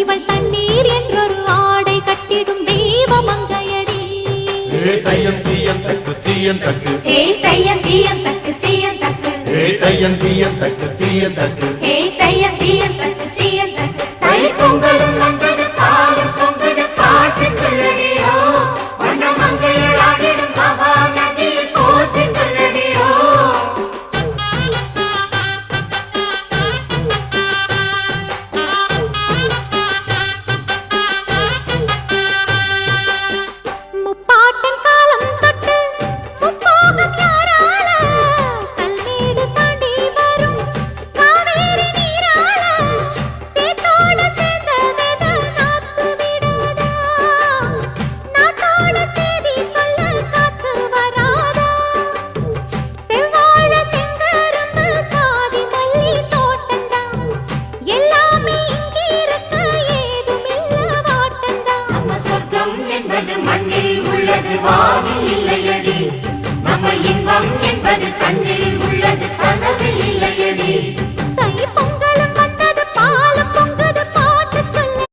இவள் தண்ணீர் என்றொரு ஆடை கட்டிடும் தெய்வமங்கையடி. தையம் தீயம் தக்கு தீயம் தக்கு தையம் தீயம் தக்கு தீயம் தக்கு தையம் தீயம் தக்கு தீயம் தக்கு தையம் தீயம் தக்கு தீயம் தக்கு. தை பொங்கலும் வந்தது பாலும் பொங்குது பாட்டு சொல்லடியோ, வண்ண மங்கையர் ஆடிடும் மகா நதியில் போற்றி சொல்லடியோ. முப்பாட்டன் காலம் தொட்டு முப்போகம் யாரால கல்மேடு தாண்டி வரும் காவேரி நீரால சேத்தோட சேர்ந்த வேத நாத்து விடாதா, நாத்தோட சேதி சொல்ல காத்து வராதா. செவ்வாழ செங்கரும்பு சாதி மல்லி தோட்டந்தான், எல்லாமே இங்கிருக்க ஏதுமில்ல வாட்டந்தான். நம்ம சொர்க்கம் என்பது மண்ணில் உள்ளது வானில் இல்லையடி, நம்ம இன்பம் என்பது கண்ணில்